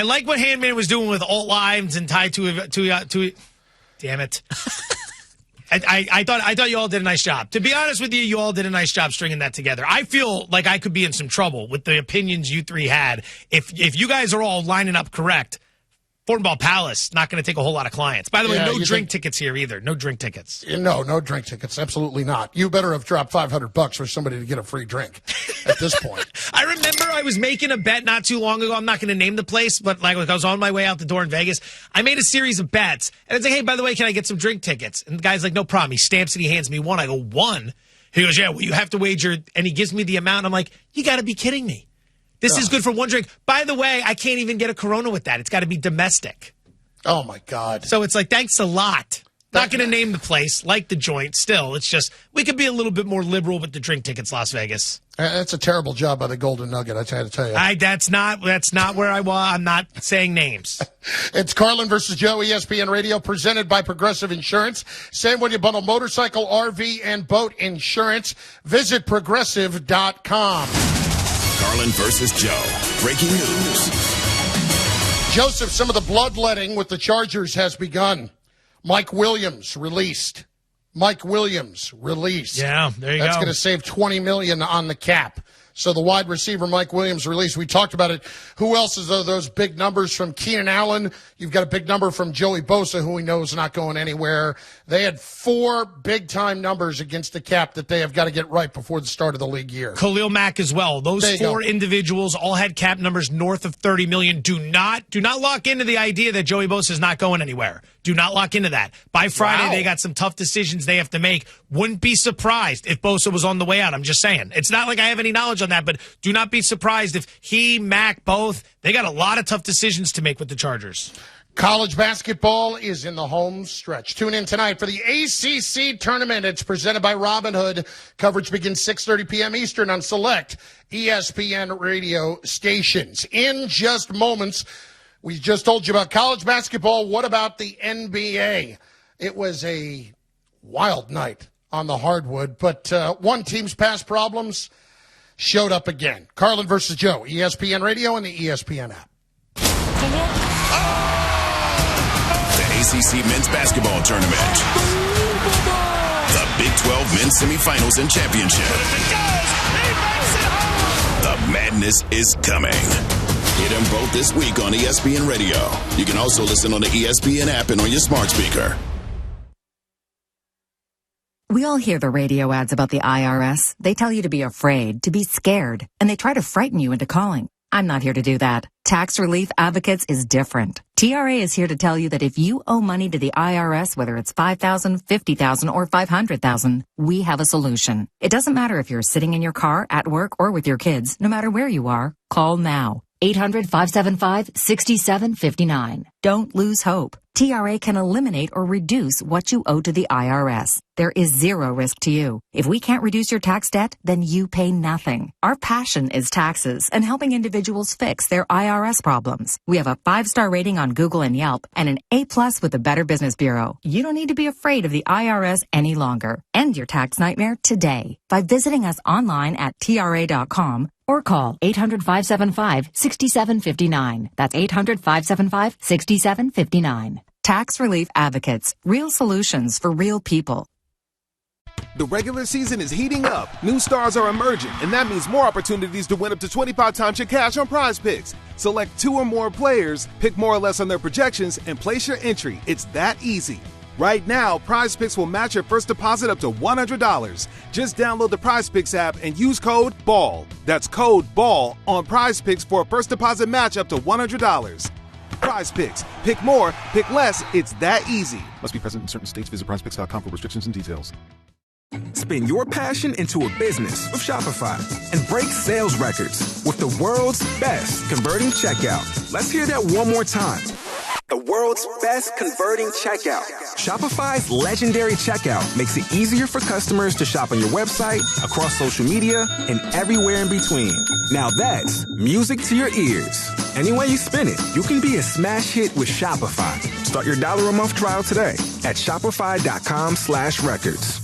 like what Handman was doing with alt lines and tied to damn it. I thought you all did a nice job. To be honest with you, you all did a nice job stringing that together. I feel like I could be in some trouble with the opinions you three had. If you guys are all lining up correct, Fortinball Palace not going to take a whole lot of clients. By the way, no drink tickets here either. No drink tickets. No drink tickets. Absolutely not. You better have dropped $500 for somebody to get a free drink at this point. I remember I was making a bet not too long ago. I'm not going to name the place, but like I was on my way out the door in Vegas. I made a series of bets. And it's like, hey, by the way, can I get some drink tickets? And the guy's like, no problem. He stamps and he hands me one. I go, one? He goes, yeah, well, you have to wager. And he gives me the amount. I'm like, you got to be kidding me. This is good for one drink. By the way, I can't even get a Corona with that. It's got to be domestic. Oh, my God. So it's like, thanks a lot. Not going to name the place, like the joint. Still, it's just, we could be a little bit more liberal with the drink tickets, Las Vegas. That's a terrible job by the Golden Nugget, I had to tell you. That's not where I was. I'm not saying names. It's Carlin versus Joe, ESPN Radio, presented by Progressive Insurance. Same when you bundle motorcycle, RV, and boat insurance. Visit Progressive.com. Carlin versus Joe. Breaking news. Joseph, some of the bloodletting with the Chargers has begun. Mike Williams released. Yeah, there you go. That's going to save $20 million on the cap. So the wide receiver, Mike Williams, released. We talked about it. Who else is those big numbers from Keenan Allen? You've got a big number from Joey Bosa, who we know is not going anywhere. They had 4 big-time numbers against the cap that they have got to get right before the start of the league year. Khalil Mack as well. Those 4 individuals all had cap numbers north of $30 million. Do not lock into the idea that Joey Bosa is not going anywhere. Do not lock into that. By Friday, They got some tough decisions they have to make. Wouldn't be surprised if Bosa was on the way out. I'm just saying. It's not like I have any knowledge on that, but do not be surprised if he, Mac, both. They got a lot of tough decisions to make with the Chargers. College basketball is in the home stretch. Tune in tonight for the ACC tournament. It's presented by Robinhood. Coverage begins 6:30 p.m. Eastern on select ESPN radio stations. In just moments, we just told you about college basketball. What about the NBA? It was a wild night on the hardwood, but one team's past problems showed up again. Carlin versus Joe, ESPN Radio and the ESPN app. The ACC Men's Basketball Tournament. The Big 12 Men's Semifinals and Championship. The madness is coming. Get them both this week on ESPN Radio. You can also listen on the ESPN app and on your smart speaker. We all hear the radio ads about the IRS. They tell you to be afraid, to be scared, and they try to frighten you into calling. I'm not here to do that. Tax Relief Advocates is different. TRA is here to tell you that if you owe money to the IRS, whether it's $5,000, $50,000, or $500,000, we have a solution. It doesn't matter if you're sitting in your car, at work, or with your kids. No matter where you are, call now. 800-575-6759. Don't lose hope. TRA can eliminate or reduce what you owe to the IRS. There is zero risk to you. If we can't reduce your tax debt, then you pay nothing. Our passion is taxes and helping individuals fix their IRS problems. We have a 5-star rating on Google and Yelp and an A+ with the Better Business Bureau. You don't need to be afraid of the IRS any longer. End your tax nightmare today by visiting us online at TRA.com or call 800-575-6759. That's 800-575-6759. Tax Relief Advocates. Real solutions for real people. The regular season is heating up. New stars are emerging, and that means more opportunities to win up to 25 times your cash on Prize Picks. Select 2 or more players, pick more or less on their projections, and place your entry. It's that easy. Right now, Prize Picks will match your first deposit up to $100. Just download the Prize Picks app and use code BALL. That's code BALL on Prize Picks for a first deposit match up to $100. Prize Picks. Pick more, pick less. It's that easy. Must be present in certain states. Visit prizepicks.com for restrictions and details. Spin your passion into a business with Shopify and break sales records with the world's best converting checkout. Let's hear that one more time. The world's best converting checkout. Shopify's legendary checkout makes it easier for customers to shop on your website, across social media, and everywhere in between. Now that's music to your ears. Any way you spin it, you can be a smash hit with Shopify. Start your $1 a month trial today at shopify.com/records.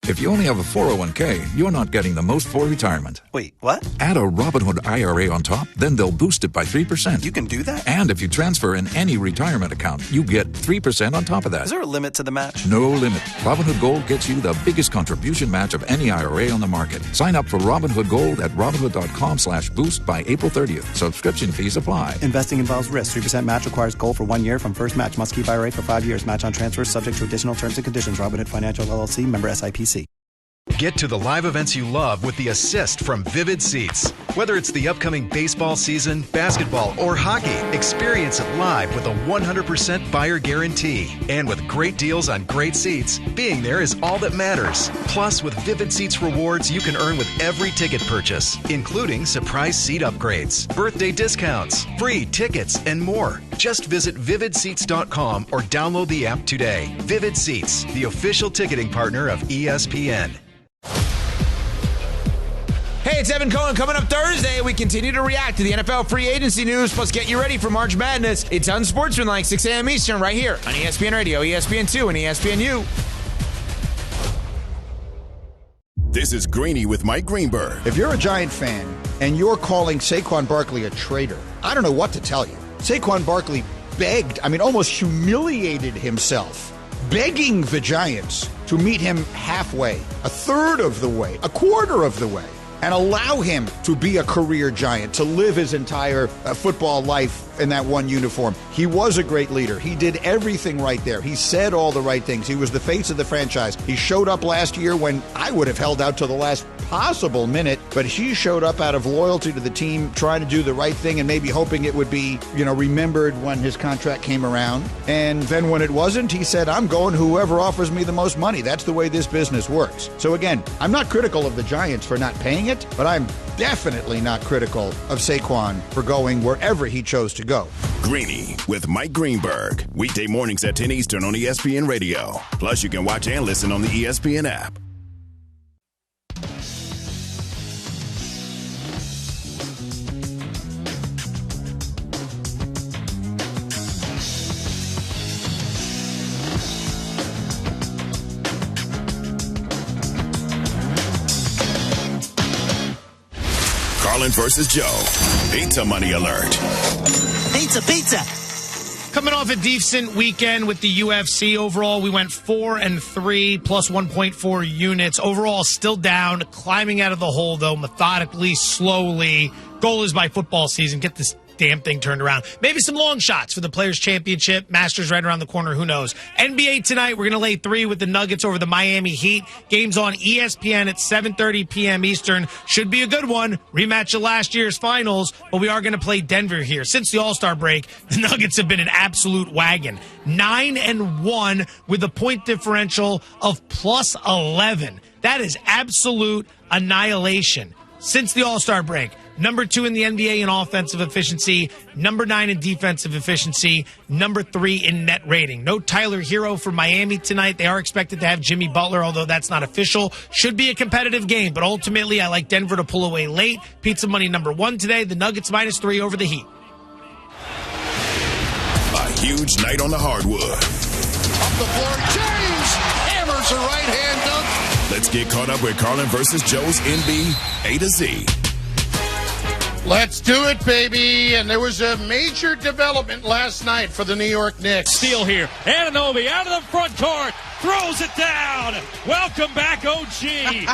If you only have a 401k, you're not getting the most for retirement. Wait, what? Add a Robinhood IRA on top, then they'll boost it by 3%. You can do that? And if you transfer in any retirement account, you get 3% on top of that. Is there a limit to the match? No limit. Robinhood Gold gets you the biggest contribution match of any IRA on the market. Sign up for Robinhood Gold at Robinhood.com/boost by April 30th. Subscription fees apply. Investing involves risk. 3% match requires gold for 1 year from first match. Must keep IRA for 5 years. Match on transfers subject to additional terms and conditions. Robinhood Financial LLC, member SIPC. Get to the live events you love with the assist from Vivid Seats. Whether it's the upcoming baseball season, basketball, or hockey, experience it live with a 100% buyer guarantee. And with great deals on great seats, being there is all that matters. Plus, with Vivid Seats rewards you can earn with every ticket purchase, including surprise seat upgrades, birthday discounts, free tickets, and more. Just visit vividseats.com or download the app today. Vivid Seats, the official ticketing partner of ESPN. Hey, it's Evan Cohen. Coming up Thursday, we continue to react to the NFL free agency news, plus get you ready for March Madness. It's unsportsmanlike, 6 a.m. Eastern, right here on ESPN Radio, ESPN2, and ESPNU. This is Greeny with Mike Greenberg. If you're a Giant fan and you're calling Saquon Barkley a traitor, I don't know what to tell you. Saquon Barkley begged, almost humiliated himself, begging the Giants to meet him halfway, a third of the way, a quarter of the way, and allow him to be a career Giant, to live his entire football life in that one uniform. He was a great leader. He did everything right there. He said all the right things. He was the face of the franchise. He showed up last year when I would have held out to the last possible minute, but he showed up out of loyalty to the team, trying to do the right thing and maybe hoping it would be, remembered when his contract came around. And then when it wasn't, he said, I'm going whoever offers me the most money. That's the way this business works. So again, I'm not critical of the Giants for not paying it, but I'm definitely not critical of Saquon for going wherever he chose to go. Greeny with Mike Greenberg. Weekday mornings at 10 Eastern on ESPN Radio. Plus, you can watch and listen on the ESPN app. Carlin versus Joe. Pizza money alert. Pizza. Coming off a decent weekend with the UFC. Overall, we went 4-3 plus 1.4 units. Overall, still down, climbing out of the hole, though, methodically, slowly. Goal is by football season, get this damn thing turned around. Maybe some long shots for the Players' Championship. Masters right around the corner. Who knows? NBA tonight, we're going to lay 3 with the Nuggets over the Miami Heat. Games on ESPN at 7:30 p.m. Eastern. Should be a good one. Rematch of last year's finals, but we are going to play Denver here. Since the All-Star break, the Nuggets have been an absolute wagon. 9-1 with a point differential of plus 11. That is absolute annihilation. Since the All-Star break, number 2 in the NBA in offensive efficiency, number 9 in defensive efficiency, number 3 in net rating. No Tyler Hero for Miami tonight. They are expected to have Jimmy Butler, although that's not official. Should be a competitive game, but ultimately I like Denver to pull away late. Pizza money number 1 today. The Nuggets -3 over the Heat. A huge night on the hardwood. Up the floor, James hammers a right-hand dunk. Let's get caught up with Carlin versus Joe's NB A to Z. Let's do it, baby. And there was a major development last night for the New York Knicks. Steal here. Anunoby out of the front court. Throws it down. Welcome back, OG.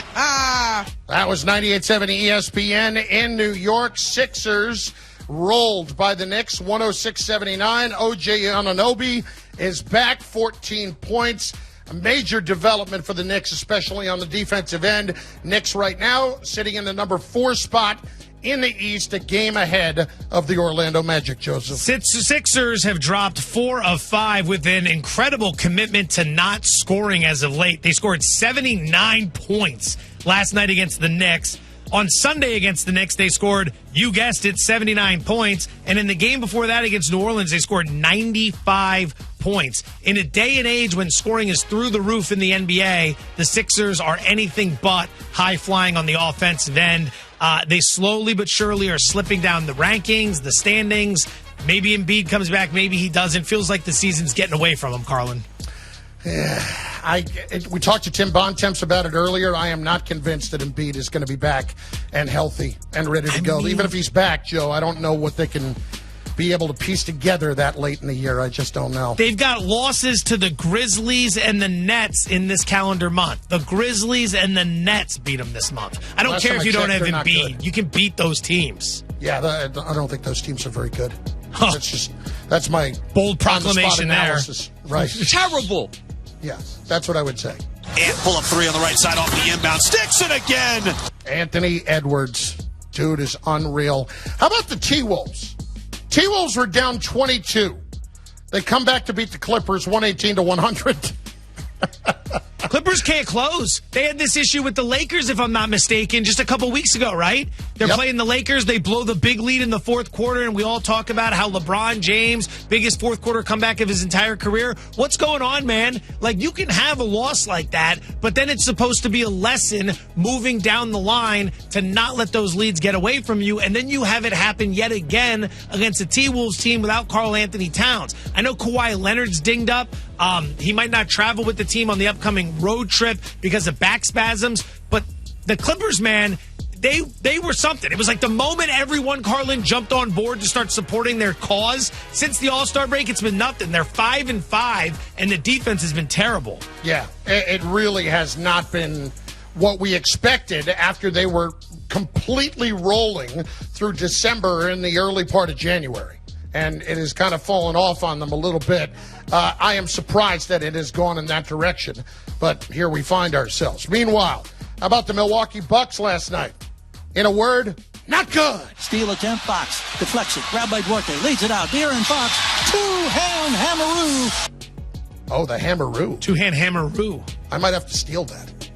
That was 98.7 ESPN in New York. Sixers rolled by the Knicks, 106-79. OJ Anunoby is back, 14 points. A major development for the Knicks, especially on the defensive end. Knicks right now sitting in the number 4 spot in the East, a game ahead of the Orlando Magic, Joseph. Sixers have dropped 4 of 5 with an incredible commitment to not scoring as of late. They scored 79 points last night against the Knicks. On Sunday against the Knicks, they scored, you guessed it, 79 points. And in the game before that against New Orleans, they scored 95 points. In a day and age when scoring is through the roof in the NBA, the Sixers are anything but high-flying on the offensive end. They slowly but surely are slipping down the rankings, the standings. Maybe Embiid comes back, maybe he doesn't. Feels like the season's getting away from him, Carlin. Yeah, We talked to Tim Bontemps about it earlier. I am not convinced that Embiid is going to be back and healthy and ready to go. Even if he's back, Joe, I don't know what they can be able to piece together that late in the year. I just don't know. They've got losses to the Grizzlies and the Nets in this calendar month. The Grizzlies and the Nets beat them this month. I don't care if you don't have Embiid. You can beat those teams. Yeah, I don't think those teams are very good. Huh. That's my bold proclamation there. Right. Terrible. Yeah, that's what I would say. And pull up three on the right side off the inbound. Sticks it again. Anthony Edwards. Dude is unreal. How about the T-Wolves? T-Wolves were down 22. They come back to beat the Clippers 118-100. Clippers can't close. They had this issue with the Lakers, if I'm not mistaken, just a couple weeks ago, right? They're playing the Lakers. They blow the big lead in the fourth quarter, and we all talk about how LeBron James, biggest fourth quarter comeback of his entire career. What's going on, man? Like, you can have a loss like that, but then it's supposed to be a lesson moving down the line to not let those leads get away from you, and then you have it happen yet again against a T-Wolves team without Karl Anthony Towns. I know Kawhi Leonard's dinged up. He might not travel with the team on the upcoming road trip because of back spasms, but the Clippers, man, they were something. It was like the moment everyone, Carlin, jumped on board to start supporting their cause. Since the All-Star break, it's been nothing. They're 5-5, and the defense has been terrible. Yeah, it really has not been what we expected after they were completely rolling through December and the early part of January. And it has kind of fallen off on them a little bit. I am surprised that it has gone in that direction, but here we find ourselves. Meanwhile, how about the Milwaukee Bucks last night? In a word, not good. Steal attempt, Fox. Deflects it. Grabbed by Duarte. Leads it out. De'Aaron Fox. Two-hand hammeroo. Oh, the hammeroo. Two-hand hammeroo. I might have to steal that.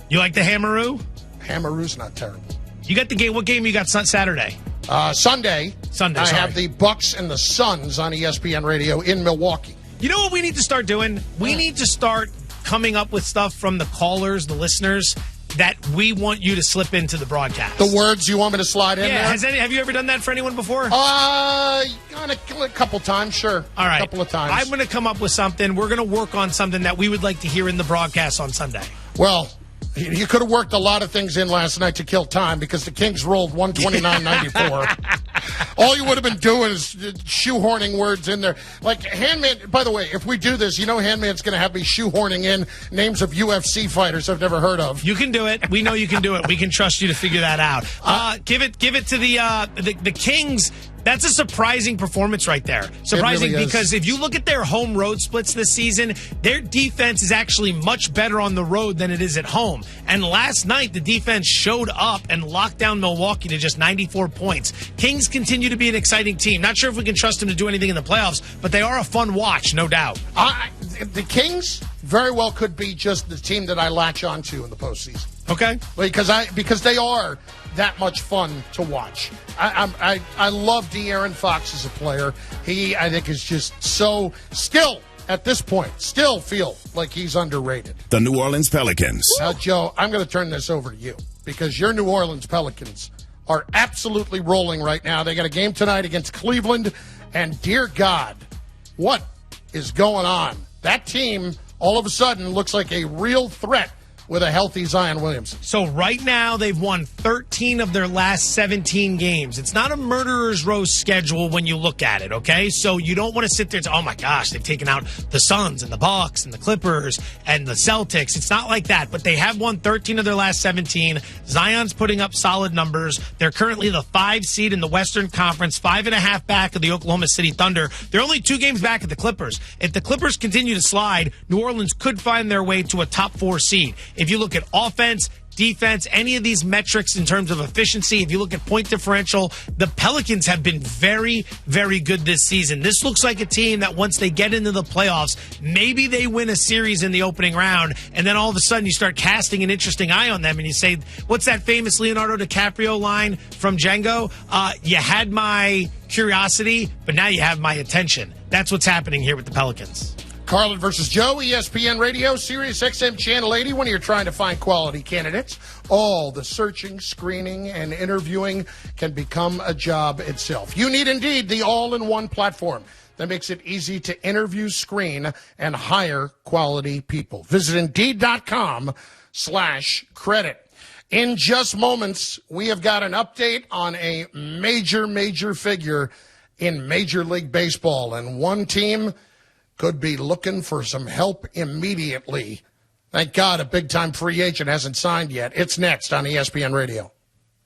You like the hammeroo? Hammeroo's not terrible. You got the game. What game you got Saturday? Sunday. I have the Bucks and the Suns on ESPN Radio in Milwaukee. You know what we need to start doing? We need to start coming up with stuff from the callers, the listeners, that we want you to slip into the broadcast. The words you want me to slide in there? Have you ever done that for anyone before? A couple times, sure. All right. A couple of times. I'm going to come up with something. We're going to work on something that we would like to hear in the broadcast on Sunday. Well, you could have worked a lot of things in last night to kill time because the Kings rolled 129-94. All you would have been doing is shoehorning words in there. Like, Handman, by the way, if we do this, you know Handman's going to have me shoehorning in names of UFC fighters I've never heard of. You can do it. We know you can do it. We can trust you to figure that out. Give it to the Kings. That's a surprising performance right there. Surprising really because if you look at their home road splits this season, their defense is actually much better on the road than it is at home. And last night, the defense showed up and locked down Milwaukee to just 94 points. Kings continue to be an exciting team. Not sure if we can trust them to do anything in the playoffs, but they are a fun watch, no doubt. The Kings very well could be just the team that I latch onto in the postseason. Okay. Because they are that much fun to watch. I love De'Aaron Fox as a player. He, I think, is just so still at this point, still feel like he's underrated. The New Orleans Pelicans. Now, Joe, I'm going to turn this over to you because your New Orleans Pelicans are absolutely rolling right now. They got a game tonight against Cleveland, and dear God, what is going on? That team all of a sudden looks like a real threat with a healthy Zion Williamson. So right now, they've won 13 of their last 17 games. It's not a murderer's row schedule when you look at it, okay? So you don't want to sit there and say, oh my gosh, they've taken out the Suns and the Bucks and the Clippers and the Celtics. It's not like that, but they have won 13 of their last 17. Zion's putting up solid numbers. They're currently the 5 seed in the Western Conference, 5.5 back of the Oklahoma City Thunder. They're only 2 games back of the Clippers. If the Clippers continue to slide, New Orleans could find their way to a top 4 seed. If you look at offense, defense, any of these metrics in terms of efficiency, if you look at point differential, the Pelicans have been very, very good this season. This looks like a team that once they get into the playoffs, maybe they win a series in the opening round, and then all of a sudden you start casting an interesting eye on them, and you say, what's that famous Leonardo DiCaprio line from Django? You had my curiosity, but now you have my attention. That's what's happening here with the Pelicans. Carlin versus Joe, ESPN Radio, Sirius XM Channel 80. When you're trying to find quality candidates, all the searching, screening, and interviewing can become a job itself. You need Indeed, the all-in-one platform that makes it easy to interview, screen, and hire quality people. Visit Indeed.com/credit. In just moments, we have got an update on a major figure in Major League Baseball, and one team could be looking for some help immediately. Thank God a big-time free agent hasn't signed yet. It's next on ESPN Radio.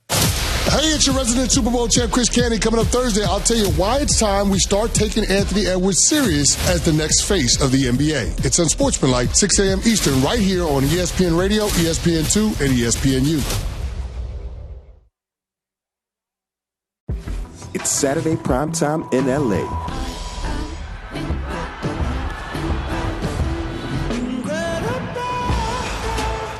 Hey, it's your resident Super Bowl champ, Chris Candy. Coming up Thursday, I'll tell you why it's time we start taking Anthony Edwards serious as the next face of the NBA. It's Unsportsmanlike, 6 a.m. Eastern, right here on ESPN Radio, ESPN2, and ESPNU. It's Saturday primetime in L.A.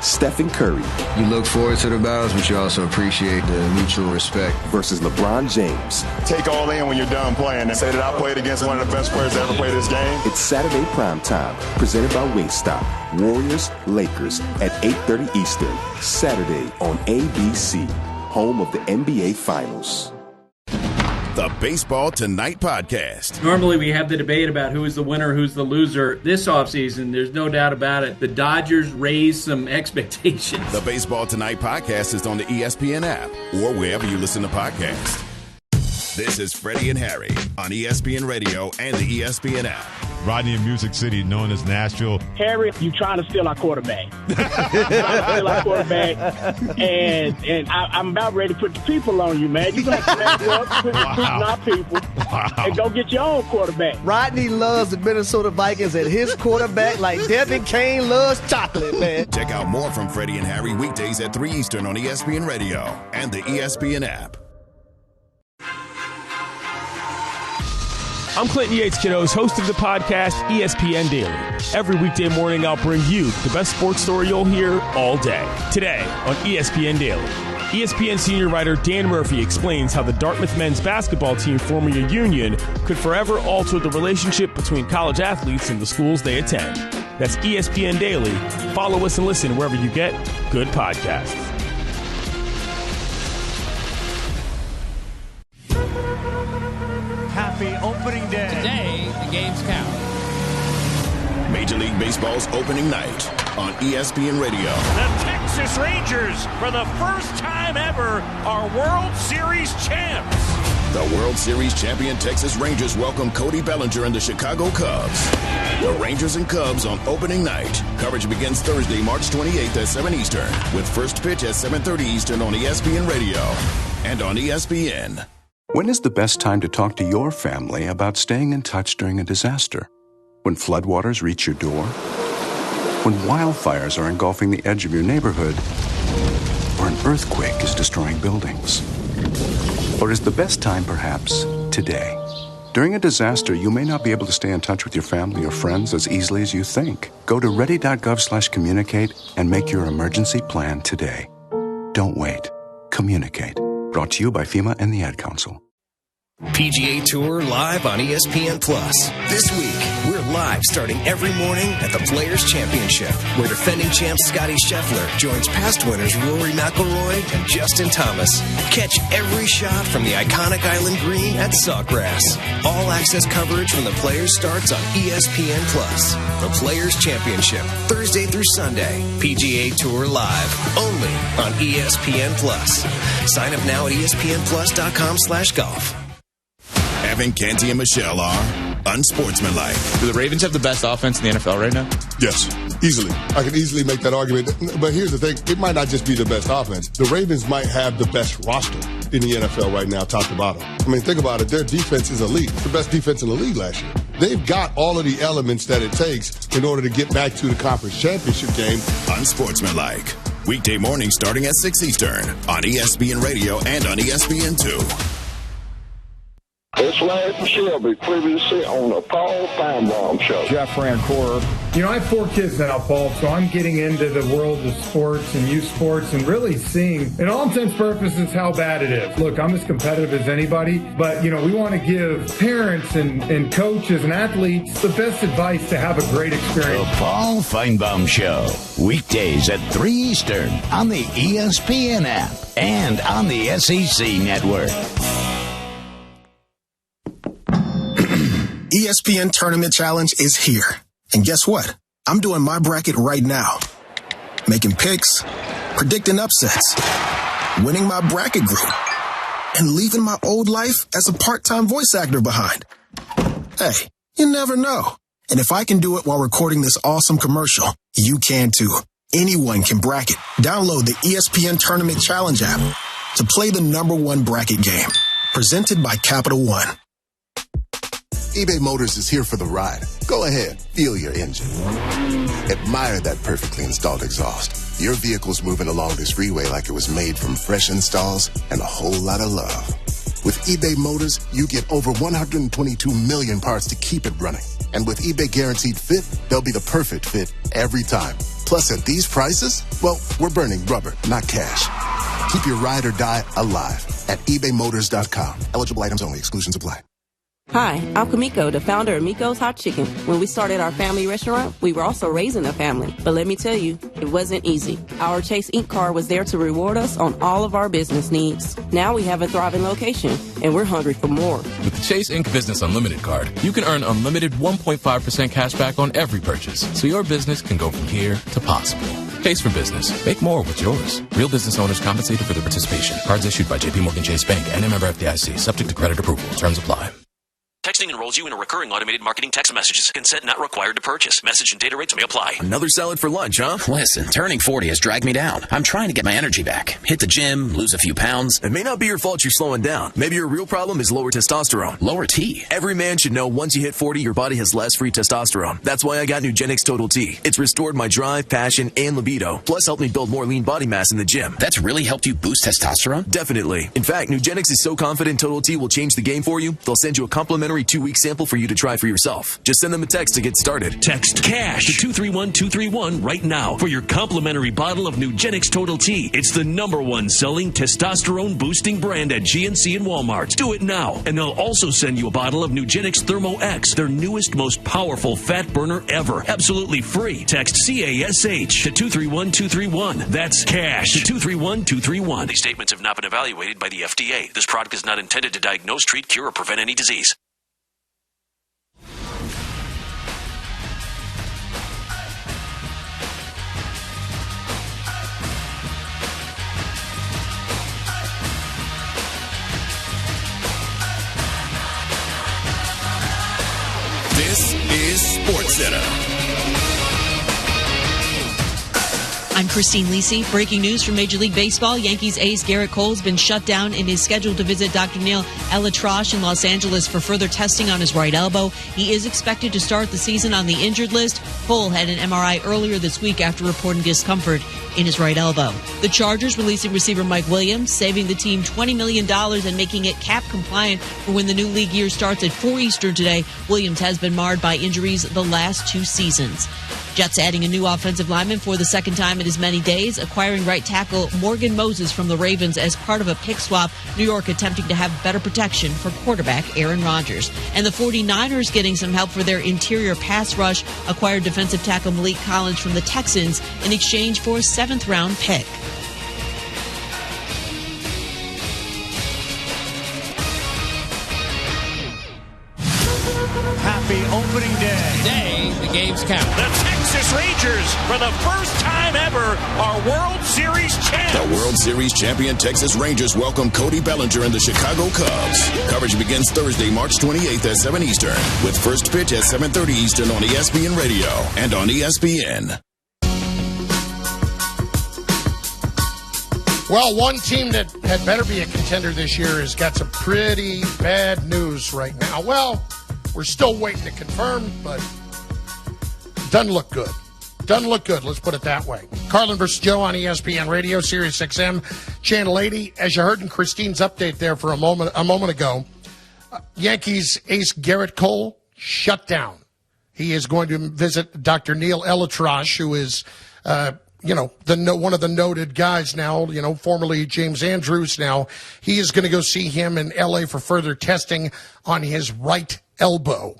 Stephen Curry. You look forward to the battles, but you also appreciate the mutual respect. Versus LeBron James. Take all in when you're done playing and say that I played against one of the best players to ever play this game. It's Saturday primetime, presented by Wingstop. Warriors, Lakers at 8:30 Eastern. Saturday on ABC, home of the NBA Finals. The Baseball Tonight podcast. Normally we have the debate about who is the winner, who's the loser. This offseason, there's no doubt about it. The Dodgers raised some expectations. The Baseball Tonight podcast is on the ESPN app or wherever you listen to podcasts. This is Freddie and Harry on ESPN Radio and the ESPN app. Rodney in Music City, known as Nashville. Harry, you trying to steal our quarterback. And I'm about ready to put the people on you, man. You got to back up, put our people, and go get your own quarterback. Rodney loves the Minnesota Vikings and his quarterback like Devin Cain loves chocolate, man. Check out more from Freddie and Harry weekdays at 3 Eastern on ESPN Radio and the ESPN app. I'm Clinton Yates, kiddos, host of the podcast ESPN Daily. Every weekday morning, I'll bring you the best sports story you'll hear all day. Today on ESPN Daily, ESPN senior writer Dan Murphy explains how the Dartmouth men's basketball team forming a union could forever alter the relationship between college athletes and the schools they attend. That's ESPN Daily. Follow us and listen wherever you get good podcasts. Happy opening day. Today, the games count. Major League Baseball's opening night on ESPN Radio. The Texas Rangers, for the first time ever, are World Series champs. The World Series champion Texas Rangers welcome Cody Bellinger and the Chicago Cubs. The Rangers and Cubs on opening night. Coverage begins Thursday, March 28th at 7 Eastern, with first pitch at 7:30 Eastern on ESPN Radio and on ESPN. When is the best time to talk to your family about staying in touch during a disaster? When floodwaters reach your door? When wildfires are engulfing the edge of your neighborhood? Or an earthquake is destroying buildings? Or is the best time perhaps today? During a disaster, you may not be able to stay in touch with your family or friends as easily as you think. Go to ready.gov/communicate and make your emergency plan today. Don't wait. Communicate. Brought to you by FEMA and the Ad Council. PGA Tour live on ESPN+. This week, we're live starting every morning at the Players' Championship, where defending champ Scottie Scheffler joins past winners Rory McIlroy and Justin Thomas. Catch every shot from the iconic Island Green at Sawgrass. All access coverage from the Players starts on ESPN+. The Players' Championship, Thursday through Sunday. PGA Tour live, only on ESPN+. Sign up now at espnplus.com/golf. Evan, Canty, and Michelle are unsportsmanlike. Do the Ravens have the best offense in the NFL right now? Yes, easily. I can easily make that argument. But here's the thing. It might not just be the best offense. The Ravens might have the best roster in the NFL right now, top to bottom. I mean, think about it. Their defense is elite. It's the best defense in the league last year. They've got all of the elements that it takes in order to get back to the conference championship game. Unsportsmanlike. Weekday morning starting at 6 Eastern on ESPN Radio and on ESPN2. It's Larry Shelby, previously on the Paul Feinbaum Show. Jeff Rancourt. You know, I have 4 kids now, Paul, so I'm getting into the world of sports and youth sports and really seeing, in all intents and purposes, how bad it is. Look, I'm as competitive as anybody, but, you know, we want to give parents and coaches and athletes the best advice to have a great experience. The Paul Feinbaum Show, weekdays at 3 Eastern on the ESPN app and on the SEC Network. ESPN Tournament Challenge is here. And guess what? I'm doing my bracket right now. Making picks, predicting upsets, winning my bracket group, and leaving my old life as a part-time voice actor behind. Hey, you never know. And if I can do it while recording this awesome commercial, you can too. Anyone can bracket. Download the ESPN Tournament Challenge app to play the #1 bracket game. Presented by Capital One. eBay Motors is here for the ride. Go ahead, feel your engine. Admire that perfectly installed exhaust. Your vehicle's moving along this freeway like it was made from fresh installs and a whole lot of love. With eBay Motors, you get over 122 million parts to keep it running. And with eBay Guaranteed Fit, they'll be the perfect fit every time. Plus, at these prices, well, we're burning rubber, not cash. Keep your ride or die alive at ebaymotors.com. Eligible items only. Exclusions apply. Hi, I'm Kamiko, the founder of Miko's Hot Chicken. When we started our family restaurant, we were also raising a family. But let me tell you, it wasn't easy. Our Chase Inc. card was there to reward us on all of our business needs. Now we have a thriving location, and we're hungry for more. With the Chase Inc. Business Unlimited card, you can earn unlimited 1.5% cash back on every purchase, so your business can go from here to possible. Chase for business. Make more with yours. Real business owners compensated for their participation. Cards issued by JPMorgan Chase Bank and a member FDIC. Subject to credit approval. Terms apply. Texting enrolls you in a recurring automated marketing text messages. Consent not required to purchase. Message and data rates may apply. Another salad for lunch, huh? Listen, turning 40 has dragged me down. I'm trying to get my energy back. Hit the gym, lose a few pounds. It may not be your fault you're slowing down. Maybe your real problem is lower testosterone. Lower T? Every man should know once you hit 40, your body has less free testosterone. That's why I got Nugenix Total T. It's restored my drive, passion, and libido. Plus helped me build more lean body mass in the gym. That's really helped you boost testosterone? Definitely. In fact, Nugenix is so confident Total T will change the game for you, they'll send you a complimentary 2-week sample for you to try for yourself. Just send them a text to get started. Text CASH to 231-231 right now for your complimentary bottle of Nugenix Total T. It's the #1 selling testosterone boosting brand at GNC and Walmart. Do it now, and they'll also send you a bottle of Nugenix Thermo X, their newest, most powerful fat burner ever. Absolutely free. Text CASH to 231-231. That's CASH to 231-231. These statements have not been evaluated by the FDA. This product is not intended to diagnose, treat, cure, or prevent any disease. This is SportsCenter. I'm Christine Lisi. Breaking news from Major League Baseball. Yankees ace Garrett Cole has been shut down and is scheduled to visit Dr. Neil Elatrosh in Los Angeles for further testing on his right elbow. He is expected to start the season on the injured list. Cole had an MRI earlier this week after reporting discomfort in his right elbow. The Chargers releasing receiver Mike Williams, saving the team $20 million and making it cap compliant for when the new league year starts at 4 Eastern today. Williams has been marred by injuries the last 2 seasons. Jets adding a new offensive lineman for the second time in as many days, acquiring right tackle Morgan Moses from the Ravens as part of a pick swap. New York attempting to have better protection for quarterback Aaron Rodgers. And the 49ers getting some help for their interior pass rush, acquired defensive tackle Malik Collins from the Texans in exchange for a 7th-round pick. Happy opening day. Today, the games count. The Texas Rangers, for the first time ever, are World Series champs. The World Series champion Texas Rangers welcome Cody Bellinger and the Chicago Cubs. Coverage begins Thursday, March 28th at 7 Eastern, with first pitch at 7:30 Eastern on ESPN Radio and on ESPN. Well, one team that had better be a contender this year has got some pretty bad news right now. Well, we're still waiting to confirm, but doesn't look good. Doesn't look good, let's put it that way. Carlin versus Joe on ESPN Radio, Sirius XM, Channel 80. As you heard in Christine's update there for a moment ago, Yankees ace Garrett Cole shut down. He is going to visit Dr. Neil Elatrosh, who is one of the noted guys now, formerly James Andrews now. He is going to go see him in L.A. for further testing on his right elbow.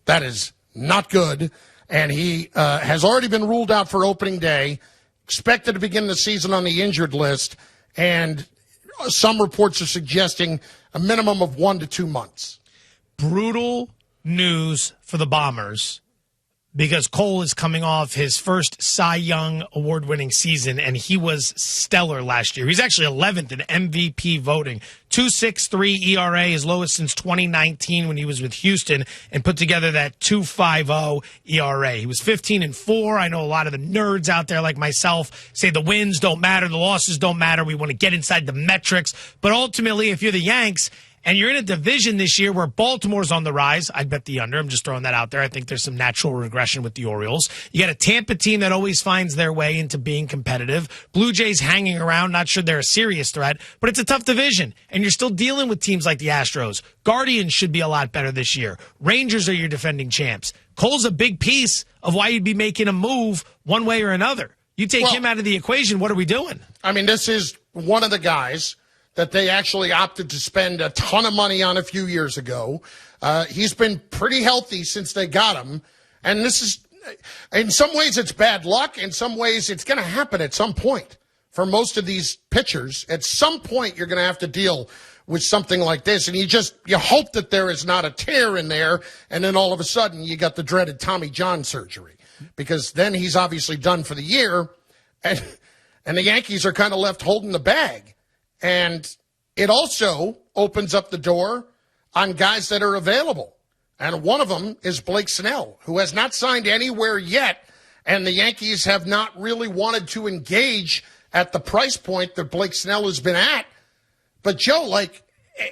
That is not good. And he has already been ruled out for opening day, expected to begin the season on the injured list, and some reports are suggesting a minimum of 1 to 2 months. Brutal news for the Bombers because Cole is coming off his first Cy Young award-winning season, and he was stellar last year. He's actually 11th in MVP voting. 2.63 ERA, his lowest since 2019 when he was with Houston, and put together that 2.50 ERA. He was 15-4. I know a lot of the nerds out there like myself say the wins don't matter, the losses don't matter. We want to get inside the metrics. But ultimately, if you're the Yanks, and you're in a division this year where Baltimore's on the rise. I'd bet the under. I'm just throwing that out there. I think there's some natural regression with the Orioles. You got a Tampa team that always finds their way into being competitive. Blue Jays hanging around. Not sure they're a serious threat, but it's a tough division. And you're still dealing with teams like the Astros. Guardians should be a lot better this year. Rangers are your defending champs. Cole's a big piece of why you'd be making a move one way or another. You take him out of the equation, what are we doing? I mean, this is one of the guys that they actually opted to spend a ton of money on a few years ago. He's been pretty healthy since they got him. And this is, in some ways, it's bad luck. In some ways, it's going to happen at some point. For most of these pitchers, at some point, you're going to have to deal with something like this. And you hope that there is not a tear in there. And then all of a sudden, you got the dreaded Tommy John surgery. Because then he's obviously done for the year. And the Yankees are kind of left holding the bag. And it also opens up the door on guys that are available. And one of them is Blake Snell, who has not signed anywhere yet. And the Yankees have not really wanted to engage at the price point that Blake Snell has been at. But, Joe,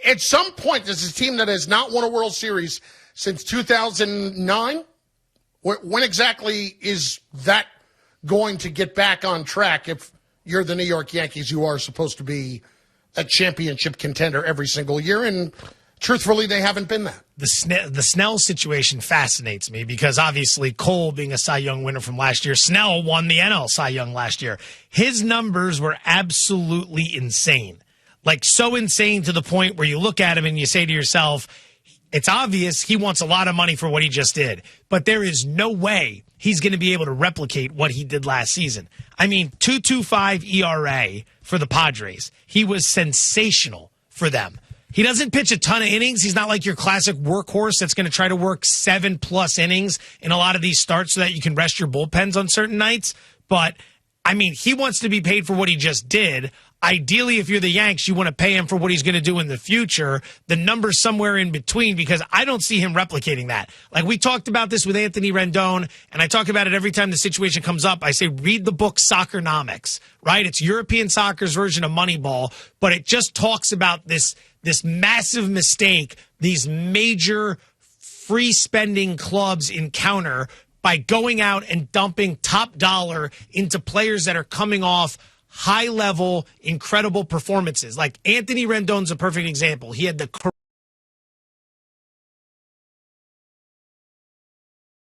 at some point, this is a team that has not won a World Series since 2009. When exactly is that going to get back on track if you're the New York Yankees? You are supposed to be a championship contender every single year, and truthfully, they haven't been that. The Snell situation fascinates me because obviously Cole being a Cy Young winner from last year, Snell won the NL Cy Young last year. His numbers were absolutely insane. So insane to the point where you look at him and you say to yourself, it's obvious he wants a lot of money for what he just did, but there is no way he's going to be able to replicate what he did last season. I mean, 2.25 ERA for the Padres. He was sensational for them. He doesn't pitch a ton of innings. He's not like your classic workhorse that's going to try to work 7+ innings in a lot of these starts so that you can rest your bullpens on certain nights. But, I mean, he wants to be paid for what he just did. Ideally, if you're the Yanks, you want to pay him for what he's going to do in the future. The number's somewhere in between because I don't see him replicating that. We talked about this with Anthony Rendon, and I talk about it every time the situation comes up. I say, read the book Soccernomics, right? It's European soccer's version of Moneyball, but it just talks about this massive mistake these major free spending clubs encounter by going out and dumping top dollar into players that are coming off high-level, incredible performances. Anthony Rendon's a perfect example. He had the